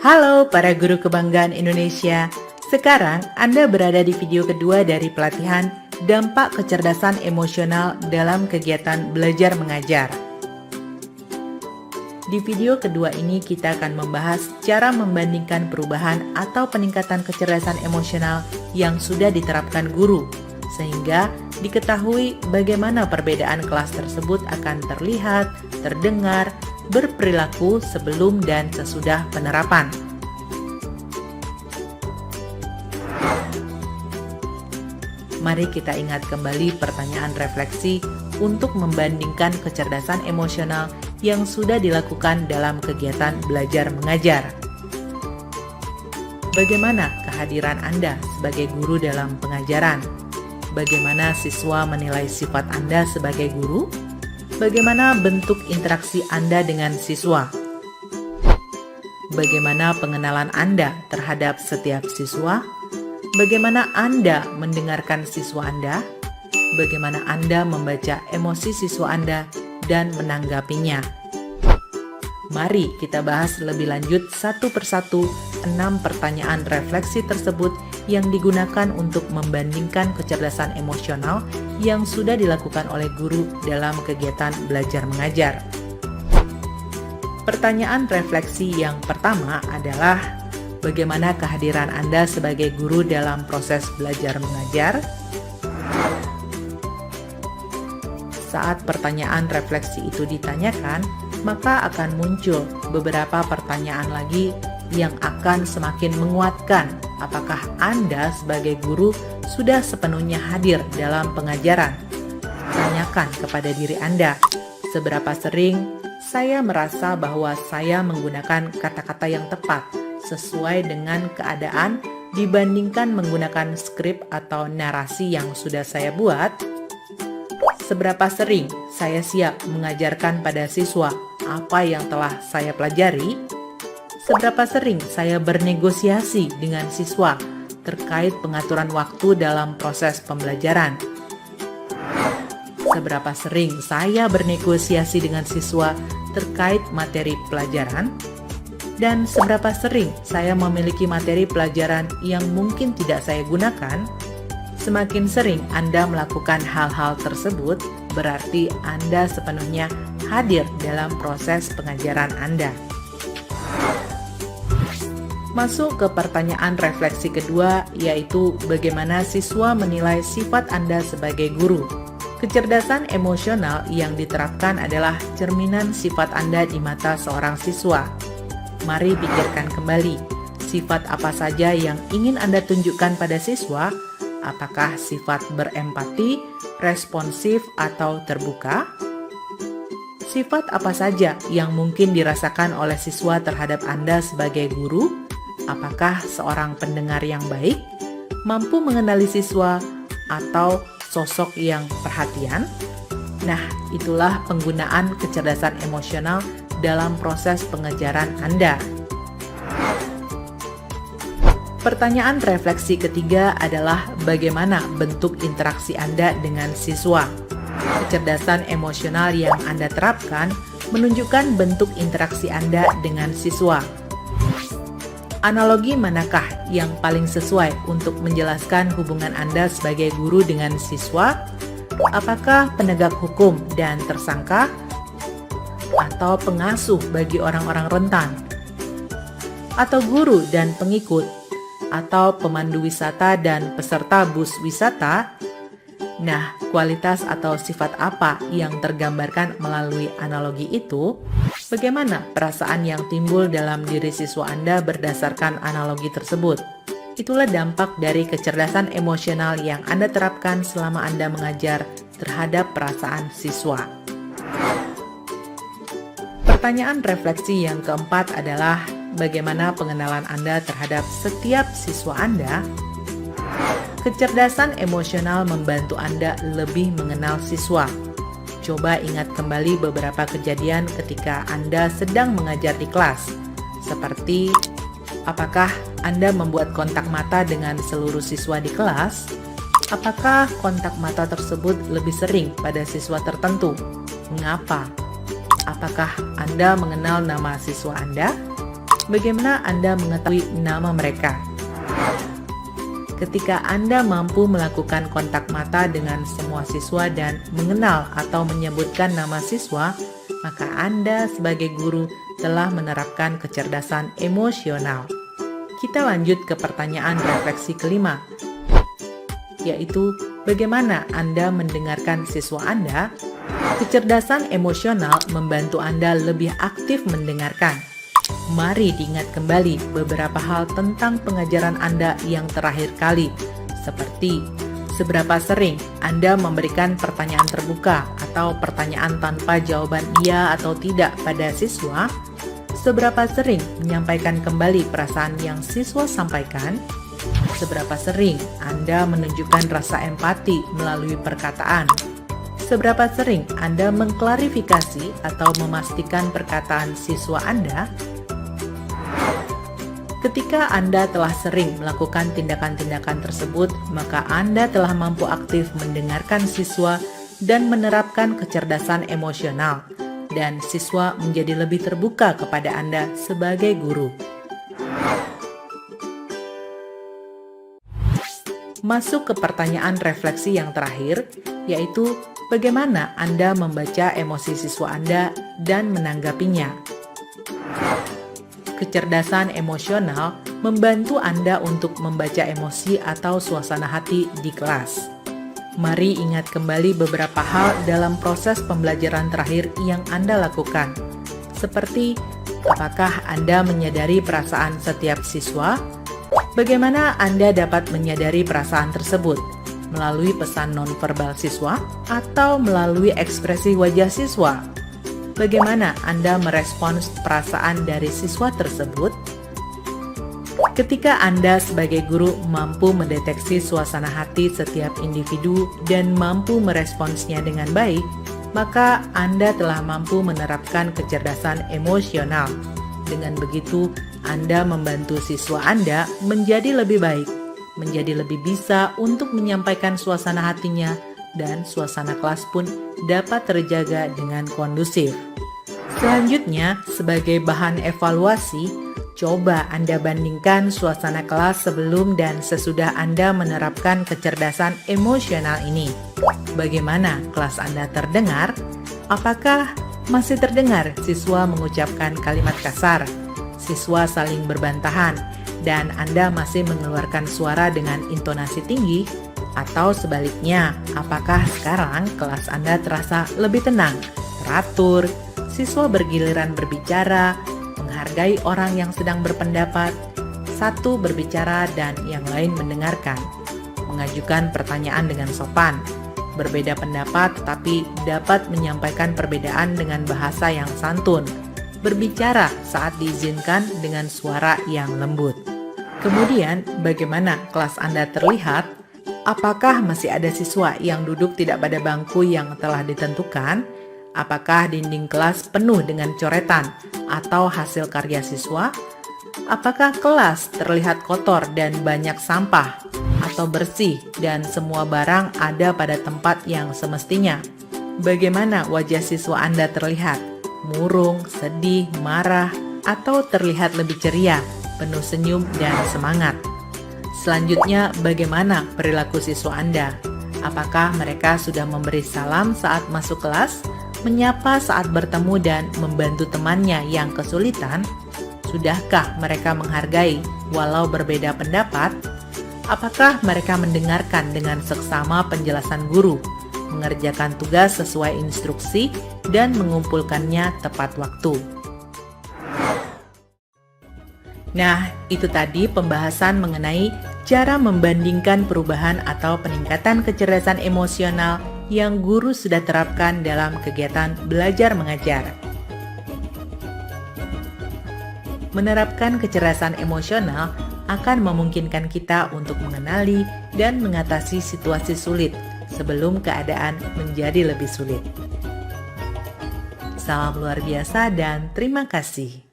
Halo para guru kebanggaan Indonesia. Sekarang Anda berada di video kedua dari pelatihan Dampak Kecerdasan Emosional dalam Kegiatan Belajar Mengajar. Di video kedua ini kita akan membahas cara membandingkan perubahan atau peningkatan kecerdasan emosional yang sudah diterapkan guru, sehingga diketahui bagaimana perbedaan kelas tersebut akan terlihat, terdengar, berperilaku sebelum dan sesudah penerapan. Mari kita ingat kembali pertanyaan refleksi untuk membandingkan kecerdasan emosional yang sudah dilakukan dalam kegiatan belajar mengajar. Bagaimana kehadiran Anda sebagai guru dalam pengajaran? Bagaimana siswa menilai sifat Anda sebagai guru? Bagaimana bentuk interaksi Anda dengan siswa? Bagaimana pengenalan Anda terhadap setiap siswa? Bagaimana Anda mendengarkan siswa Anda? Bagaimana Anda membaca emosi siswa Anda dan menanggapinya? Mari kita bahas lebih lanjut satu persatu 6 pertanyaan refleksi tersebut yang digunakan untuk membandingkan kecerdasan emosional yang sudah dilakukan oleh guru dalam kegiatan belajar mengajar. Pertanyaan refleksi yang pertama adalah, bagaimana kehadiran Anda sebagai guru dalam proses belajar mengajar? Saat pertanyaan refleksi itu ditanyakan, maka akan muncul beberapa pertanyaan lagi yang akan semakin menguatkan apakah Anda sebagai guru sudah sepenuhnya hadir dalam pengajaran. Tanyakan kepada diri Anda, seberapa sering saya merasa bahwa saya menggunakan kata-kata yang tepat sesuai dengan keadaan dibandingkan menggunakan skrip atau narasi yang sudah saya buat? Seberapa sering saya siap mengajarkan pada siswa apa yang telah saya pelajari? Seberapa sering saya bernegosiasi dengan siswa terkait pengaturan waktu dalam proses pembelajaran? Seberapa sering saya bernegosiasi dengan siswa terkait materi pelajaran? Dan seberapa sering saya memiliki materi pelajaran yang mungkin tidak saya gunakan? Semakin sering Anda melakukan hal-hal tersebut, berarti Anda sepenuhnya hadir dalam proses pengajaran Anda. Masuk ke pertanyaan refleksi kedua, yaitu bagaimana siswa menilai sifat Anda sebagai guru. Kecerdasan emosional yang diterapkan adalah cerminan sifat Anda di mata seorang siswa. Mari pikirkan kembali, sifat apa saja yang ingin Anda tunjukkan pada siswa? Apakah sifat berempati, responsif, atau terbuka? Sifat apa saja yang mungkin dirasakan oleh siswa terhadap Anda sebagai guru? Apakah seorang pendengar yang baik, mampu mengenali siswa, atau sosok yang perhatian? Nah, itulah penggunaan kecerdasan emosional dalam proses pengajaran Anda. Pertanyaan refleksi ketiga adalah bagaimana bentuk interaksi Anda dengan siswa. Kecerdasan emosional yang Anda terapkan menunjukkan bentuk interaksi Anda dengan siswa. Analogi manakah yang paling sesuai untuk menjelaskan hubungan Anda sebagai guru dengan siswa? Apakah penegak hukum dan tersangka? Atau pengasuh bagi orang-orang rentan? Atau guru dan pengikut? Atau pemandu wisata dan peserta bus wisata? Nah, kualitas atau sifat apa yang tergambarkan melalui analogi itu? Bagaimana perasaan yang timbul dalam diri siswa Anda berdasarkan analogi tersebut? Itulah dampak dari kecerdasan emosional yang Anda terapkan selama Anda mengajar terhadap perasaan siswa. Pertanyaan refleksi yang keempat adalah, bagaimana pengenalan Anda terhadap setiap siswa Anda? Kecerdasan emosional membantu Anda lebih mengenal siswa. Coba ingat kembali beberapa kejadian ketika Anda sedang mengajar di kelas. Seperti, apakah Anda membuat kontak mata dengan seluruh siswa di kelas? Apakah kontak mata tersebut lebih sering pada siswa tertentu? Mengapa? Apakah Anda mengenal nama siswa Anda? Bagaimana Anda mengetahui nama mereka? Ketika Anda mampu melakukan kontak mata dengan semua siswa dan mengenal atau menyebutkan nama siswa, maka Anda sebagai guru telah menerapkan kecerdasan emosional. Kita lanjut ke pertanyaan refleksi kelima, yaitu bagaimana Anda mendengarkan siswa Anda? Kecerdasan emosional membantu Anda lebih aktif mendengarkan. Mari diingat kembali beberapa hal tentang pengajaran Anda yang terakhir kali, seperti seberapa sering Anda memberikan pertanyaan terbuka atau pertanyaan tanpa jawaban iya atau tidak pada siswa, seberapa sering menyampaikan kembali perasaan yang siswa sampaikan, seberapa sering Anda menunjukkan rasa empati melalui perkataan, seberapa sering Anda mengklarifikasi atau memastikan perkataan siswa Anda. Ketika Anda telah sering melakukan tindakan-tindakan tersebut, maka Anda telah mampu aktif mendengarkan siswa dan menerapkan kecerdasan emosional, dan siswa menjadi lebih terbuka kepada Anda sebagai guru. Masuk ke pertanyaan refleksi yang terakhir, yaitu bagaimana Anda membaca emosi siswa Anda dan menanggapinya. Kecerdasan emosional membantu Anda untuk membaca emosi atau suasana hati di kelas. Mari ingat kembali beberapa hal dalam proses pembelajaran terakhir yang Anda lakukan, seperti apakah Anda menyadari perasaan setiap siswa? Bagaimana Anda dapat menyadari perasaan tersebut? Melalui pesan nonverbal siswa atau melalui ekspresi wajah siswa? Bagaimana Anda merespons perasaan dari siswa tersebut? Ketika Anda sebagai guru mampu mendeteksi suasana hati setiap individu dan mampu meresponsnya dengan baik, maka Anda telah mampu menerapkan kecerdasan emosional. Dengan begitu, Anda membantu siswa Anda menjadi lebih baik, menjadi lebih bisa untuk menyampaikan suasana hatinya, dan suasana kelas pun dapat terjaga dengan kondusif. Selanjutnya, sebagai bahan evaluasi, coba Anda bandingkan suasana kelas sebelum dan sesudah Anda menerapkan kecerdasan emosional ini. Bagaimana kelas Anda terdengar? Apakah masih terdengar siswa mengucapkan kalimat kasar, siswa saling berbantahan, dan Anda masih mengeluarkan suara dengan intonasi tinggi? Atau sebaliknya, apakah sekarang kelas Anda terasa lebih tenang, teratur, siswa bergiliran berbicara, menghargai orang yang sedang berpendapat, satu berbicara dan yang lain mendengarkan, mengajukan pertanyaan dengan sopan, berbeda pendapat tetapi dapat menyampaikan perbedaan dengan bahasa yang santun, berbicara saat diizinkan dengan suara yang lembut. Kemudian, bagaimana kelas Anda terlihat? Apakah masih ada siswa yang duduk tidak pada bangku yang telah ditentukan? Apakah dinding kelas penuh dengan coretan atau hasil karya siswa? Apakah kelas terlihat kotor dan banyak sampah, atau bersih dan semua barang ada pada tempat yang semestinya? Bagaimana wajah siswa Anda terlihat? Murung, sedih, marah, atau terlihat lebih ceria, penuh senyum dan semangat? Selanjutnya, bagaimana perilaku siswa Anda? Apakah mereka sudah memberi salam saat masuk kelas, menyapa saat bertemu dan membantu temannya yang kesulitan? Sudahkah mereka menghargai walau berbeda pendapat? Apakah mereka mendengarkan dengan seksama penjelasan guru, mengerjakan tugas sesuai instruksi, dan mengumpulkannya tepat waktu? Nah, itu tadi pembahasan mengenai cara membandingkan perubahan atau peningkatan kecerdasan emosional yang guru sudah terapkan dalam kegiatan belajar mengajar. Menerapkan kecerdasan emosional akan memungkinkan kita untuk mengenali dan mengatasi situasi sulit sebelum keadaan menjadi lebih sulit. Salam luar biasa dan terima kasih.